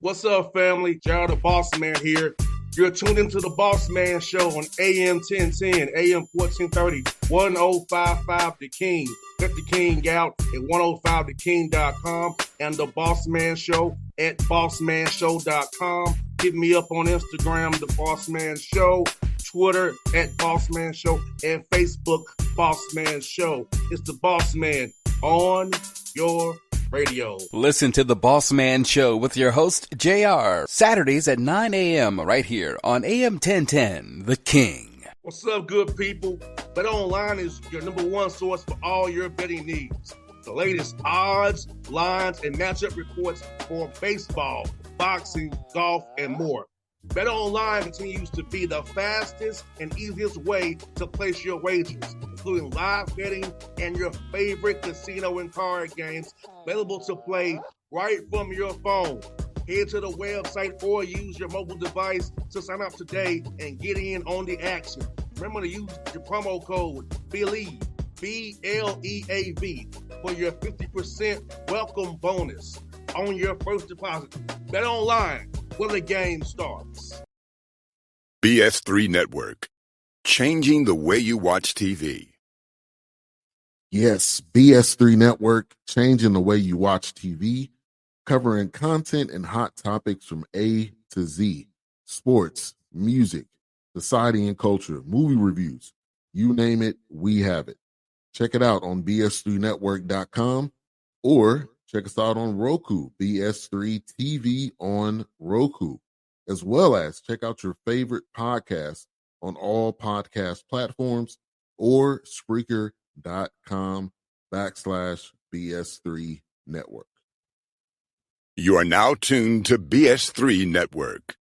What's up, family? Gerald the Bossman here. You're tuned into the Bossman Show on AM 1010, AM 1430, 1055 The King. Let the King out at 105theking.com and the Bossman Show at bossmanshow.com. Hit me up on Instagram, The Bossman Show, Twitter at Bossman Show, and Facebook, Bossman Show. It's the Bossman on your radio. Listen to the Bossman Show with your host, JR, Saturdays at 9 a.m. right here on AM 1010, The King. What's up, good people? BetOnline is your number one source for all your betting needs. The latest odds, lines, and matchup reports for baseball, boxing, golf, and more. BetOnline continues to be the fastest and easiest way to place your wagers, including live betting and your favorite casino and card games available to play right from your phone. Head to the website or use your mobile device to sign up today and get in on the action. Remember to use your promo code BELIEVE, B-L-E-A-V, for your 50% welcome bonus on your first deposit. BetOnline, where the game starts. BS3 Network, changing the way you watch TV. Yes, BS3 Network, changing the way you watch TV, covering content and hot topics from A to Z, sports, music, society and culture, movie reviews, you name it, we have it. Check it out on bs3network.com or check us out on Roku, BS3 TV on Roku, as well as check out your favorite podcasts on all podcast platforms or Spreaker.com/BS3 Network. You are now tuned to BS3 Network.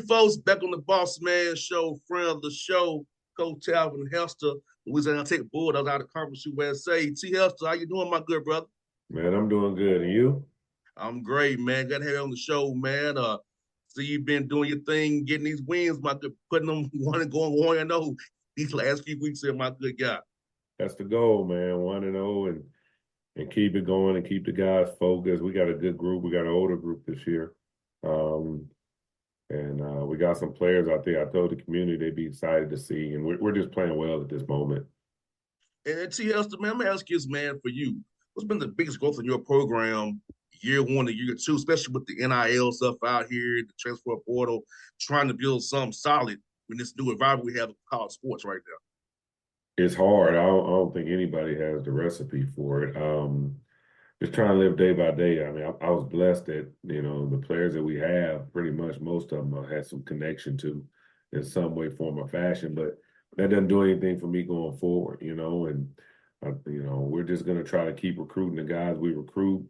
Folks, back on the Bossman Show, friend of the show, Coach Talvin and Hester, Louisiana Tech Bulldogs out of Conference USA. T. Hester, how you doing, my good brother? Man, I'm doing good. And you? I'm great, man. Got to have you on the show, man. So you've been doing your thing, getting these wins, my good, putting them going 1-0 these last few weeks here, my good guy. That's the goal, man. 1-0 and keep it going and keep the guys focused. We got a good group. We got an older group this year. And we got some players out there. I told the community they'd be excited to see, and we're just playing well at this moment. And T. Hester, man, I'm going to ask you this, man, for you. What's been the biggest growth in your program year one to year two, especially with the NIL stuff out here, the transfer portal, trying to build something solid in this new environment we have in college sports right now? It's hard. I don't think anybody has the recipe for it. Just trying to live day by day. I mean, I was blessed that, the players that we have, pretty much most of them I had some connection to in some way, form, or fashion. But that doesn't do anything for me going forward, and, we're just going to try to keep recruiting the guys we recruit.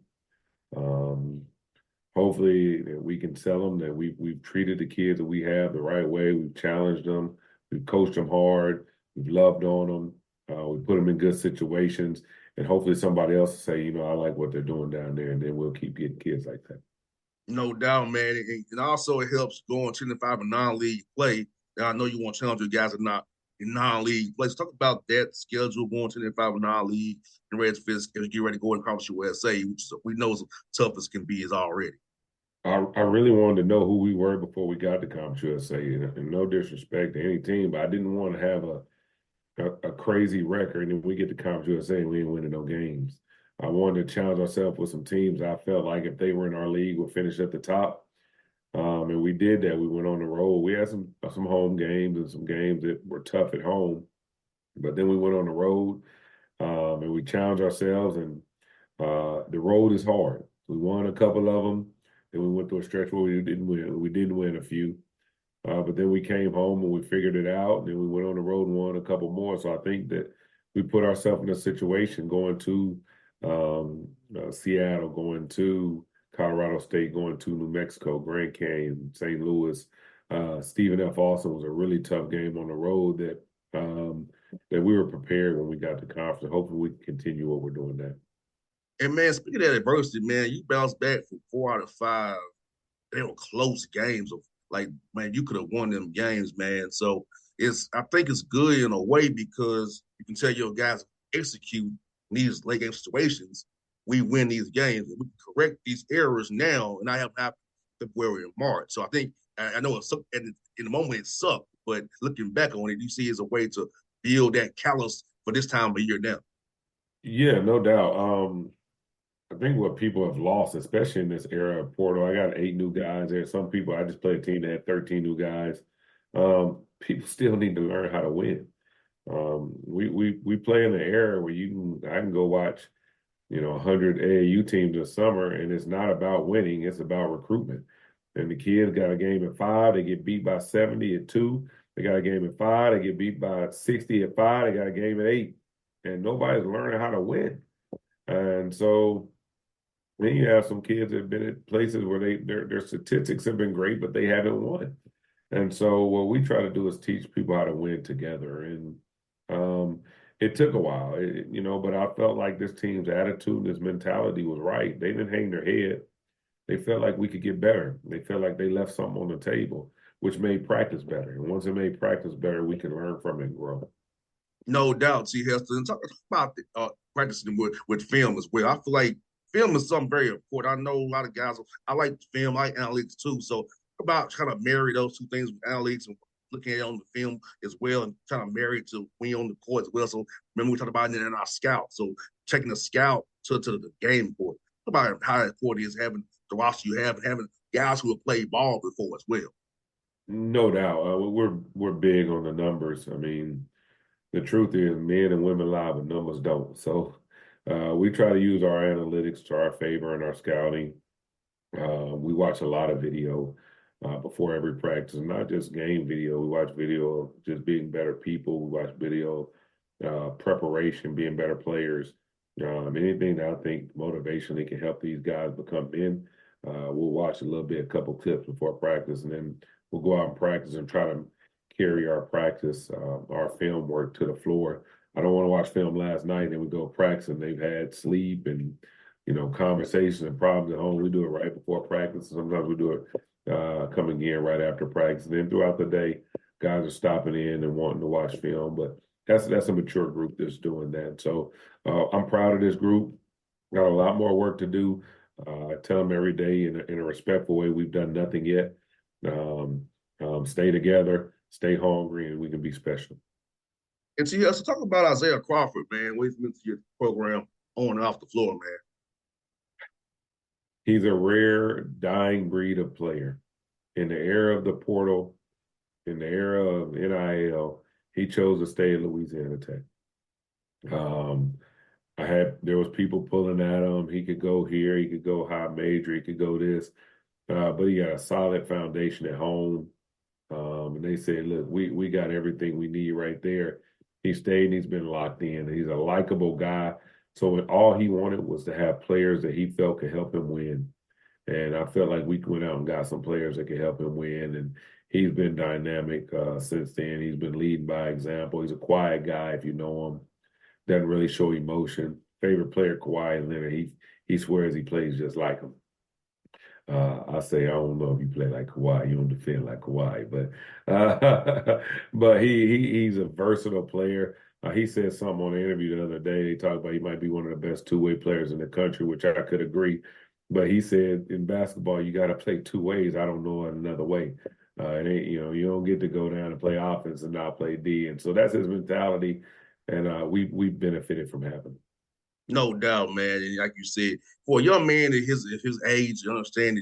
Hopefully we can tell them that we've treated the kids that we have the right way. We've challenged them. We've coached them hard. We've loved on them. We put them in good situations. And hopefully somebody else will say, I like what they're doing down there, and then we'll keep getting kids like that. No doubt, man. And also it helps going 10-5 in non-league play. Now, I know you want to challenge your guys in non-league play. Let's talk about that schedule going 10-5 in non-league and ready to get ready to go in Conference USA, which we know as tough as can be is already. I really wanted to know who we were before we got to Conference USA. And no disrespect to any team, but I didn't want to have a crazy record, and we get to Conference USA and we ain't winning no games. I wanted to challenge ourselves with some teams I felt like if they were in our league would finish at the top. And we did that. We went on the road. We had some home games and some games that were tough at home. But then we went on the road and we challenged ourselves, and the road is hard. We won a couple of them. Then we went through a stretch where we didn't win. We didn't win a few. But then we came home and we figured it out, and then we went on the road and won a couple more. So I think that we put ourselves in a situation going to Seattle, going to Colorado State, going to New Mexico, Grand Canyon, St. Louis. Stephen F. Austin was a really tough game on the road that we were prepared when we got to conference. Hopefully we can continue what we're doing now. And man, speaking of adversity, man, you bounced back from 4 out of 5. They were close games. Like, man, you could have won them games, man. So I think it's good in a way because you can tell your guys execute in these late game situations. We win these games and we can correct these errors now, and I have happened February and March. So I think I know in the moment it sucked, but looking back on it, you see it's a way to build that callus for this time of year now. Yeah, no doubt. I think what people have lost, especially in this era of portal, I got 8 new guys there. Some people, I just played a team that had 13 new guys. People still need to learn how to win. We play in an era where I can go watch, 100 AAU teams this summer, and it's not about winning, it's about recruitment. And the kids got a game at 5, they get beat by 70 at 2. They got a game at 5, they get beat by 60 at 5. They got a game at 8, and nobody's learning how to win. And so then you have some kids that have been at places where their statistics have been great, but they haven't won. And so what we try to do is teach people how to win together. And it took a while, but I felt like this team's attitude, this mentality was right. They didn't hang their head. They felt like we could get better. They felt like they left something on the table, which made practice better. And once it made practice better, we can learn from it and grow. No doubt, see, Hester. And talk about practicing with film as well. I feel like film is something very important. I know a lot of guys, I like film, I like analytics too. So about trying to marry those two things with analytics and looking at it on the film as well and trying to marry it to win on the court as well. So remember we talked about it in our scout. So taking the scout to the game court. About how important it is having the roster you have and having guys who have played ball before as well. No doubt. We're big on the numbers. I mean, the truth is men and women lie, but numbers don't. So we try to use our analytics to our favor in our scouting. We watch a lot of video before every practice, not just game video. We watch video of just being better people. We watch video preparation, being better players. Anything that I think motivationally can help these guys become men. We'll watch a couple clips before practice, and then we'll go out and practice and try to carry our practice, our film work to the floor. I don't want to watch film last night and then we go practice and they've had sleep and, conversations and problems at home. We do it right before practice. Sometimes we do it coming in right after practice. And then throughout the day, guys are stopping in and wanting to watch film. But that's a mature group that's doing that. So I'm proud of this group. Got a lot more work to do. I tell them every day in a respectful way, we've done nothing yet. Stay together, stay hungry, and we can be special. And so talk about Isaiah Crawford, man. What he's meant to your program on and off the floor, man. He's a rare, dying breed of player. In the era of the portal, in the era of NIL, he chose to stay at Louisiana Tech. There was people pulling at him. He could go here, he could go high major, he could go this, but he got a solid foundation at home. And they said, look, we got everything we need right there. He stayed and he's been locked in. He's a likable guy. So all he wanted was to have players that he felt could help him win. And I felt like we went out and got some players that could help him win. And he's been dynamic since then. He's been leading by example. He's a quiet guy if you know him. Doesn't really show emotion. Favorite player, Kawhi Leonard. He swears he plays just like him. I say I don't know if you play like Kawhi, you don't defend like Kawhi, but he's a versatile player. He said something on the interview the other day. They talked about he might be one of the best two-way players in the country, which I could agree. But he said in basketball you got to play two ways. I don't know another way. You don't get to go down and play offense and not play D. And so that's his mentality, and we benefited from having him. No doubt, man. And like you said, for a young man at his age, you understand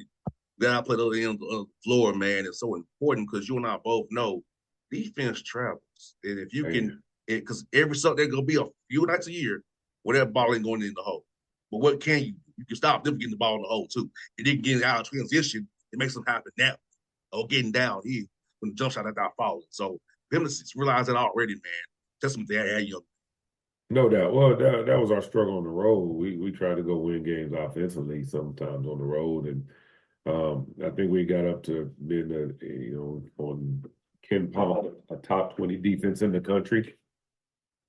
that I play the other end of the floor, man, it's so important because you and I both know defense travels. And if you can, because every Sunday there's going to be a few nights a year where that ball ain't going in the hole. But what can you do? You can stop them getting the ball in the hole, too. And then getting out of transition, it makes them happen now or getting down here. when the jump shot had not fallen. So them to realize that already, man. Testament to that young. No doubt. Well, that was our struggle on the road. We tried to go win games offensively sometimes on the road, and I think we got up to being on Ken Palm, a top 20 defense in the country.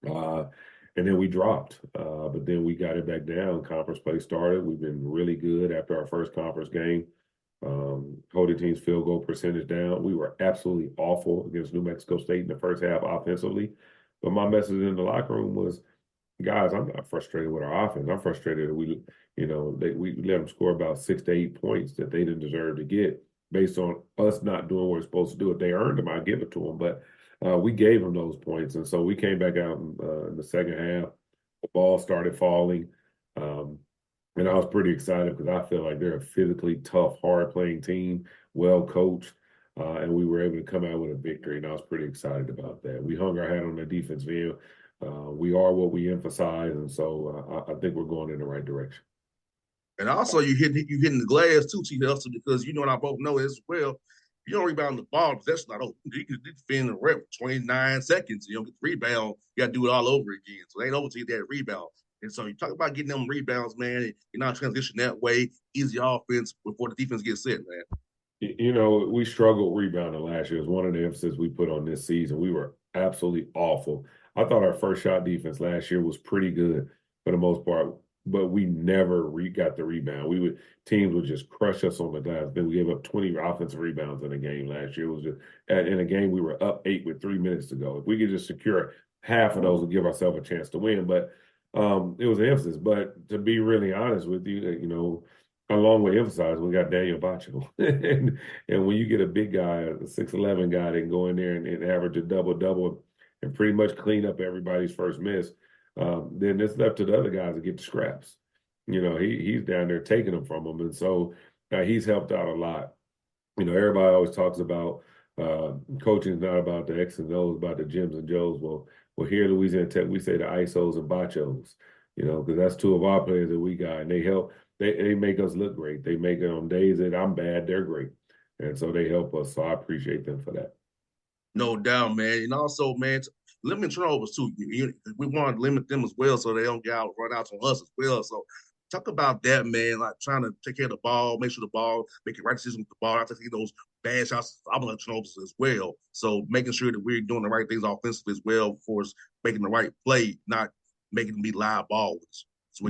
And then we dropped. But then we got it back down. Conference play started. We've been really good after our first conference game. Holding team's field goal percentage down. We were absolutely awful against New Mexico State in the first half offensively. But my message in the locker room was, guys, I'm not frustrated with our offense. I'm frustrated that we let them score about 6 to 8 points that they didn't deserve to get based on us not doing what we're supposed to do. If they earned them, I'd give it to them. But we gave them those points. And so we came back out in the second half. The ball started falling. And I was pretty excited because I feel like they're a physically tough, hard-playing team, well-coached. And we were able to come out with a victory, and I was pretty excited about that. We hung our hat on the defensive end. We are what we emphasize, and so I think we're going in the right direction. And also, you hitting the glass too, Chief Hester, because you know and I both know as well. You don't rebound the ball, that's not open. You can defend the rep for 29 seconds. You don't get the rebound, you got to do it all over again. So they ain't over to get that rebound. And so you talk about getting them rebounds, man. You're not transition that way. Easy offense before the defense gets set, man. We struggled rebounding last year. It was one of the emphasis we put on this season. We were absolutely awful. I thought our first shot defense last year was pretty good for the most part, but we never got the rebound. Teams would just crush us on the glass. Then we gave up 20 offensive rebounds in a game last year. It was just in a game we were up 8 with 3 minutes to go. If we could just secure half of those, we'd give ourselves a chance to win. But it was an emphasis. But to be really honest with you, along with emphasize, we got Daniel Bacho. and when you get a big guy, a 6'11" guy that can go in there and average a double-double and pretty much clean up everybody's first miss, then it's left to the other guys to get the scraps. He's down there taking them from them. And so he's helped out a lot. Everybody always talks about coaching is not about the X and O's, about the Jims and Joes. Well, here at Louisiana Tech, we say the ISOs and Bachos, because that's two of our players that we got. And they help. They make us look great. They make it on days that I'm bad, they're great. And so they help us. So I appreciate them for that. No doubt, man. And also, man, limit turnovers too. We want to limit them as well so they don't get out run out on us as well. So talk about that, man. Like trying to take care of the ball, make sure the ball, make the right decision with the ball. I think those bad shots, I'm going to turnovers as well. So making sure that we're doing the right things offensively as well for us making the right play, not making them be live balls. So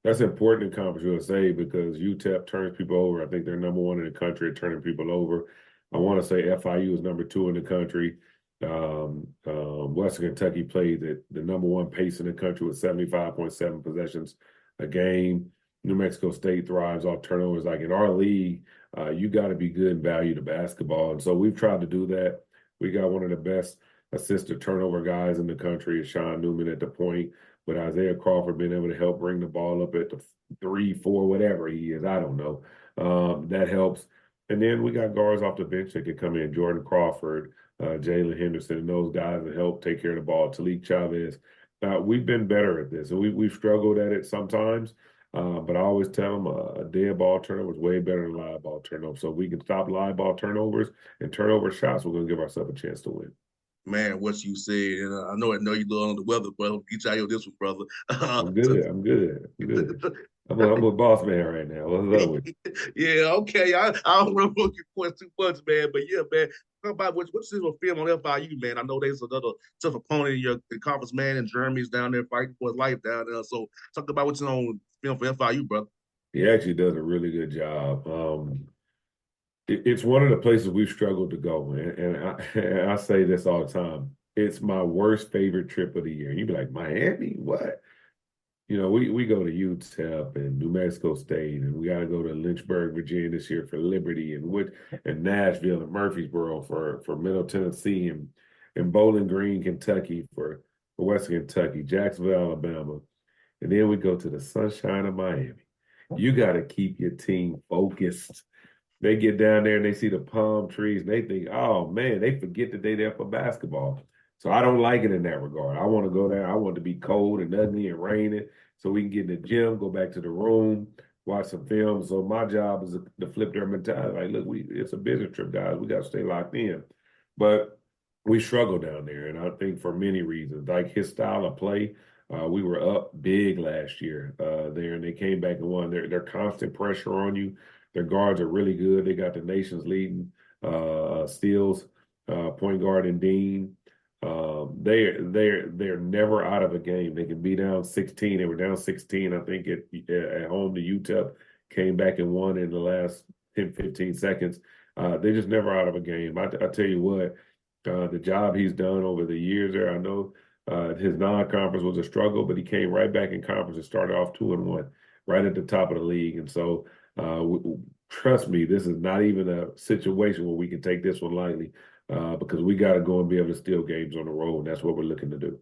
that's important in Conference USA because UTEP turns people over. I think they're number 1 in the country at turning people over. I want to say FIU is number 2 in the country. Western Kentucky played at the number 1 pace in the country with 75.7 possessions a game. New Mexico State thrives off turnovers. Like in our league, you got to be good and value the basketball. And so we've tried to do that. We got one of the best assist to turnover guys in the country, Sean Newman at the point, with Isaiah Crawford being able to help bring the ball up at the 3, 4, whatever he is. I don't know. That helps. And then we got guards off the bench that could come in, Jordan Crawford, Jalen Henderson, and those guys that help take care of the ball, Talik Chavez. We've been better at this. And we've struggled at it sometimes, but I always tell them a dead ball turnover is way better than live ball turnover. So if we can stop live ball turnovers and turnover shots, we're going to give ourselves a chance to win. Man, what you said, and I know you love on the weather, brother. Get you out of this one, brother. I'm good. I'm with Bossman right now. What's up with you? Yeah, okay. I don't want to look your points too much, man. But yeah, man. Talk about what's this film on FIU, man. I know there's another tough opponent in your conference, man, and Jeremy's down there fighting for his life down there. So talk about what's on film for FIU, brother. He actually does a really good job. It's one of the places we've struggled to go, and I say this all the time. It's my worst favorite trip of the year. You'd be like, Miami? What? We go to UTEP and New Mexico State, and we got to go to Lynchburg, Virginia this year for Liberty, and Nashville and Murfreesboro for Middle Tennessee, and Bowling Green, Kentucky for Western Kentucky, Jacksonville, Alabama. And then we go to the sunshine of Miami. You got to keep your team focused. They get down there and they see the palm trees and they think, oh, man, they forget that they're there for basketball. So I don't like it in that regard. I want to go there. I want it to be cold and ugly and raining so we can get in the gym, go back to the room, watch some film. So my job is to flip their mentality. Like, look, it's a business trip, guys. We got to stay locked in. But we struggle down there, and I think for many reasons, like his style of play. We were up big last year there, and they came back and won. Their constant pressure on you. Their guards are really good. They got the nation's leading steals, point guard and Dean. They're never out of a game. They can be down 16. They were down 16, I think, at home to UTEP. Came back and won in the last 10, 15 seconds. They're just never out of a game. I tell you what, the job he's done over the years there, I know his non-conference was a struggle, but he came right back in conference and started off 2-1, right at the top of the league. And so, trust me, this is not even a situation where we can take this one lightly, because we got to go and be able to steal games on the road. And that's what we're looking to do.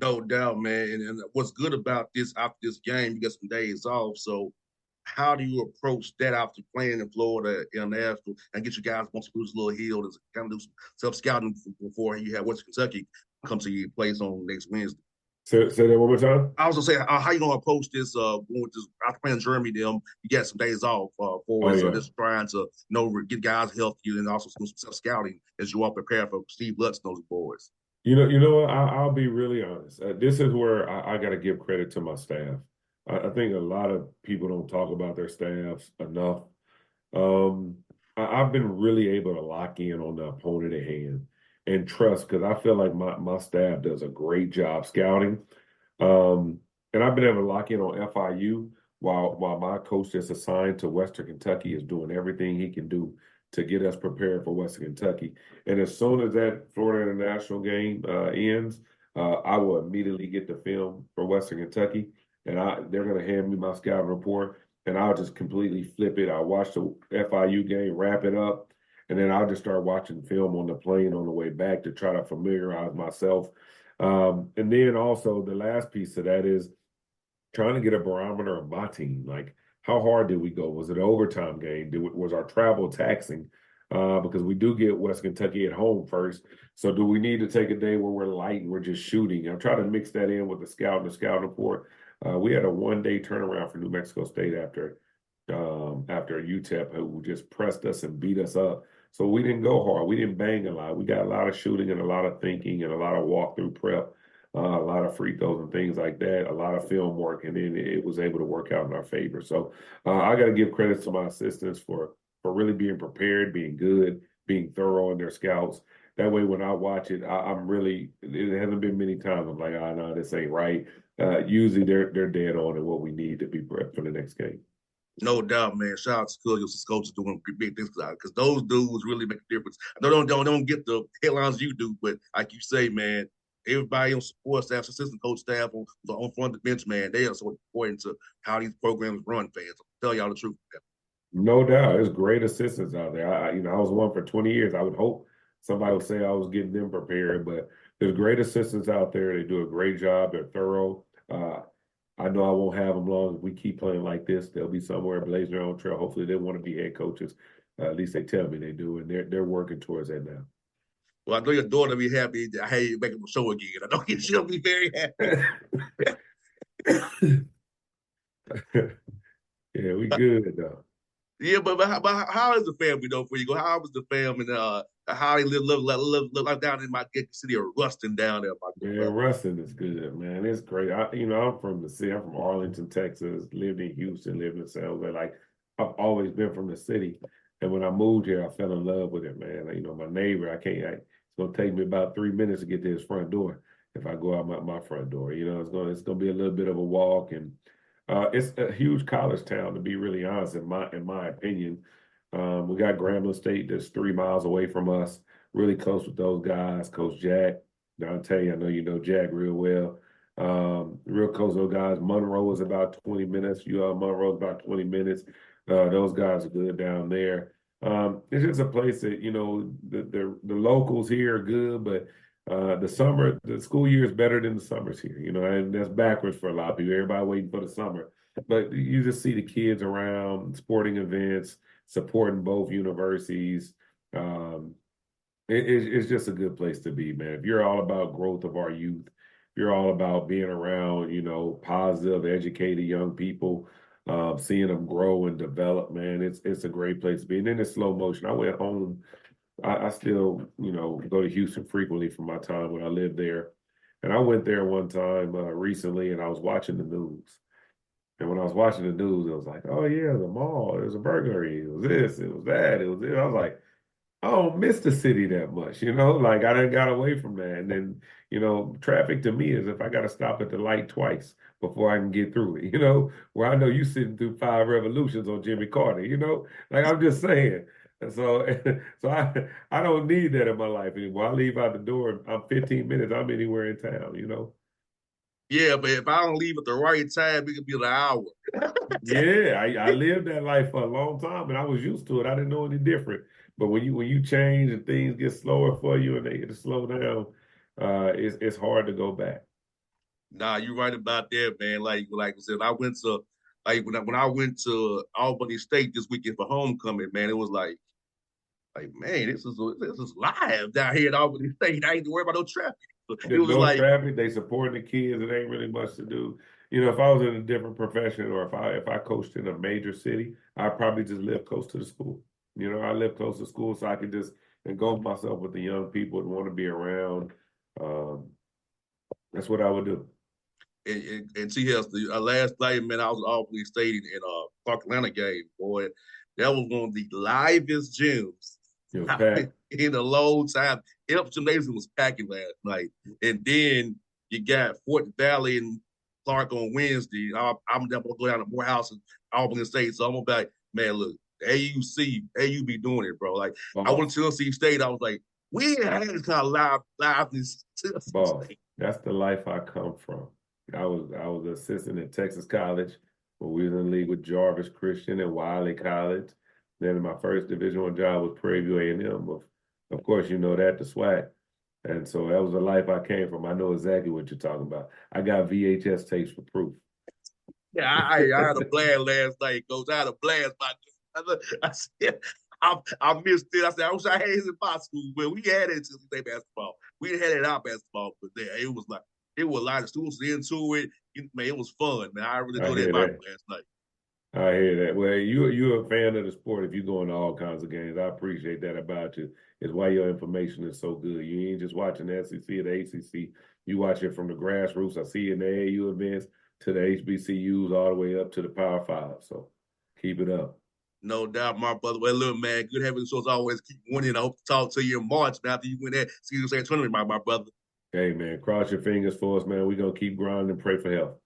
No doubt, man. And what's good about this after this game, you get some days off. So how do you approach that after playing in Florida and Nashville and get you guys once you lose a little healed and kind of do some self-scouting before you have Western Kentucky come to your place on next Wednesday? Say that one more time. I was gonna say, how you gonna approach this? Going with this after playing Germany, you got some days off for it, so just trying to get guys healthy and also do some self scouting as you all prepare for Steve Lutz and those boys. You know what? I'll be really honest. This is where I got to give credit to my staff. I think a lot of people don't talk about their staffs enough. I've been really able to lock in on the opponent at hand and trust, because I feel like my staff does a great job scouting. And I've been able to lock in on FIU while my coach that's assigned to Western Kentucky is doing everything he can do to get us prepared for Western Kentucky. And as soon as that Florida International game ends, I will immediately get the film for Western Kentucky, and they're going to hand me my scouting report, and I'll just completely flip it. I'll watch the FIU game, wrap it up, and then I'll just start watching film on the plane on the way back to try to familiarize myself. And then also the last piece of that is trying to get a barometer of my team. Like, how hard did we go? Was it an overtime game? Was our travel taxing? Because we do get West Kentucky at home first. So do we need to take a day where we're light and we're just shooting? I'm trying to mix that in with the scout report. We had a one-day turnaround for New Mexico State after UTEP, who just pressed us and beat us up. So we didn't go hard. We didn't bang a lot. We got a lot of shooting and a lot of thinking and a lot of walkthrough prep, a lot of free throws and things like that, a lot of film work, and then it was able to work out in our favor. So I got to give credit to my assistants for really being prepared, being good, being thorough in their scouts. That way, when I watch it, I'm really, it hasn't been many times I'm like, oh, no, this ain't right. Usually they're dead on in what we need to be prepped for the next game. No doubt, man. Shout out to Coaches coaches doing big things because those dudes really make a difference. I don't get the headlines you do, but like you say, man, everybody on support staff, assistant coach staff on front of the bench, man, they are so important to how these programs run, fans. I'll tell y'all the truth. No doubt. There's great assistants out there. I was one for 20 years. I would hope somebody would say I was getting them prepared, but there's great assistants out there. They do a great job. They're thorough. I know I won't have them long. If we keep playing like this, they'll be somewhere blazing their own trail. Hopefully they want to be head coaches. At least they tell me they do, and they're working towards that now. Well, I know your daughter will be happy. I had you making the show again. I know she'll be very happy. Yeah, we good though. Yeah, but how is the family though? Before you go, how was the family? How they live down in my city of Ruston down there? Man, Ruston is good, man. It's great. I'm from the city. I'm from Arlington, Texas. Lived in Houston. Lived in San Jose. Like, I've always been from the city. And when I moved here, I fell in love with it, man. My neighbor, it's gonna take me about 3 minutes to get to his front door if I go out my front door. It's gonna be a little bit of a walk, and it's a huge college town, to be really honest, in my opinion. We got Grambling State that's 3 miles away from us, really close with those guys. Coach Jack, I'll tell you, I know you know Jack real well. Real close to those guys. Monroe is about 20 minutes. Monroe is about 20 minutes. Those guys are good down there. It's just a place that, the locals here are good, but the school year is better than the summers here, and that's backwards for a lot of people. Everybody waiting for the summer. But you just see the kids around, sporting events, supporting both universities. It's just a good place to be, man. If you're all about growth of our youth, if you're all about being around, positive, educated young people, seeing them grow and develop, man, it's a great place to be. And then it's slow motion. I went home. I still, go to Houston frequently from my time when I lived there. And I went there one time recently, and I was watching the news. And when I was watching the news, it was like, oh, yeah, the mall, there was a burglary. It was this, it was that, it was this. I was like, I don't miss the city that much, like I done got away from that. And then, traffic to me is if I got to stop at the light twice before I can get through it, where I know you sitting through 5 revolutions on Jimmy Carter, like I'm just saying. And so, so I don't need that in my life anymore. I leave out the door, I'm 15 minutes, I'm anywhere in town. Yeah, but if I don't leave at the right time, it could be an hour. Yeah, I lived that life for a long time, and I was used to it. I didn't know any different. But when you change and things get slower for you and they get to slow down, it's hard to go back. Nah, you're right about that, man. Like I said, I went to when I went to Albany State this weekend for homecoming, man. It was like man, this is live down here at Albany State. I ain't to worry about no traffic. It There's was no like, traffic. They supporting the kids. It ain't really much to do. If I was in a different profession or if I coached in a major city, I'd probably just live close to the school. I live close to school so I could just engulf myself with the young people and want to be around. That's what I would do. And see, Hester, last night, man, I was at Albany State in Clark Atlanta game, boy. That was one of the livest gyms It was packed. in a long time. Elf Gymnasium was packing last night. And then you got Fort Valley and Clark on Wednesday. I'm going to go down to Morehouse and Albany State. So I'm going to be like, man, look, AU be doing it, bro. Like, I went to Tennessee State. I was like, we ain't had this kind of liveness. That's the life I come from. I was an assistant at Texas College when we was in the league with Jarvis Christian and Wiley College. Then my first Division I job was Prairie View A&M. Of course, you know that, the SWAC. And so that was the life I came from. I know exactly what you're talking about. I got VHS tapes for proof. Yeah, I had a blast last night, Coach. I had a blast. I said, I missed it. I said, I wish I had it in my school, but we had it in State basketball. We didn't have it in our basketball, but it was a lot of students into it. Man, it was fun, man. I really enjoyed it last night. I hear that. Well, you're a fan of the sport if you're going to all kinds of games. I appreciate that about you. It's why your information is so good. You ain't just watching the SEC or the ACC. You watch it from the grassroots. I see you in the AAU events to the HBCUs all the way up to the Power Five. So keep it up. No doubt, my brother. Well, look, man, good having the shows always keep winning. I hope to talk to you in March after you win that Season State tournament, my brother. Hey, man, cross your fingers for us, man. We're going to keep grinding and pray for help.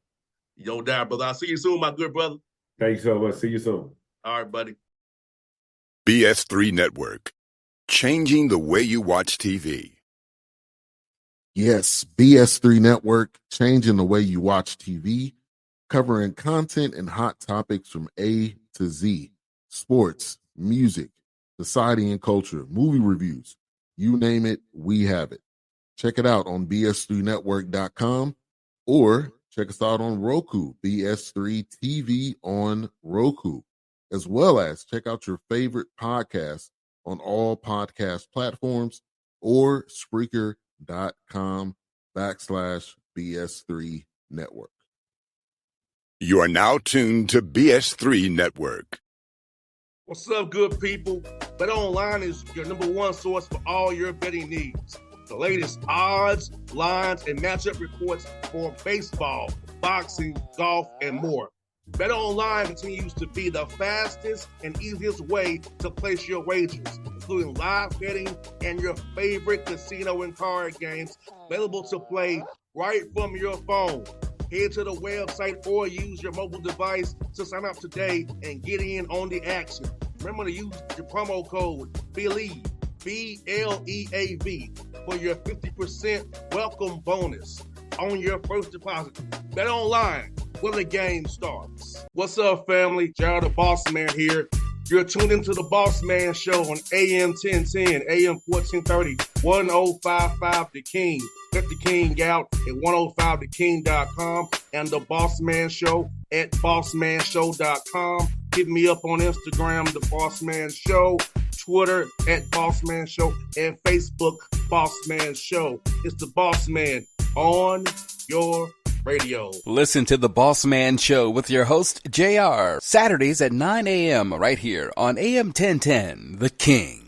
No doubt, brother. I'll see you soon, my good brother. Thank you so much. See you soon. All right, buddy. BS3 Network. Changing the way you watch TV. Yes, BS3 Network, changing the way you watch TV, covering content and hot topics from A to Z. Sports, music, society and culture, movie reviews. You name it, we have it. Check it out on bs3network.com or check us out on Roku, BS3 TV on Roku, as well as check out your favorite podcast on all podcast platforms or Spreaker.com/BS3 Network. You are now tuned to BS3 Network. What's up, good people? Bet Online is your #1 source for all your betting needs. The latest odds, lines, and matchup reports for baseball, boxing, golf, and more. Bet Online continues to be the fastest and easiest way to place your wagers, including live betting and your favorite casino and card games available to play right from your phone. Head to the website or use your mobile device to sign up today and get in on the action. Remember to use your promo code BELIEVE, BLEAV, for your 50% welcome bonus on your first deposit. Bet Online, where the game starts. What's up, family? Jared the Bossman here. You're tuned into the Bossman Show on AM 1010, AM 1430, 1055 The King. Check The King out at 105theking.com and the Bossman Show at bossmanshow.com. Hit me up on Instagram, The Bossman Show, Twitter at Bossman Show, and Facebook, Bossman Show. It's the Bossman on your Radio. Listen to the Bossman Show with your host, JR, Saturdays at 9 a.m. right here on AM 1010, The King.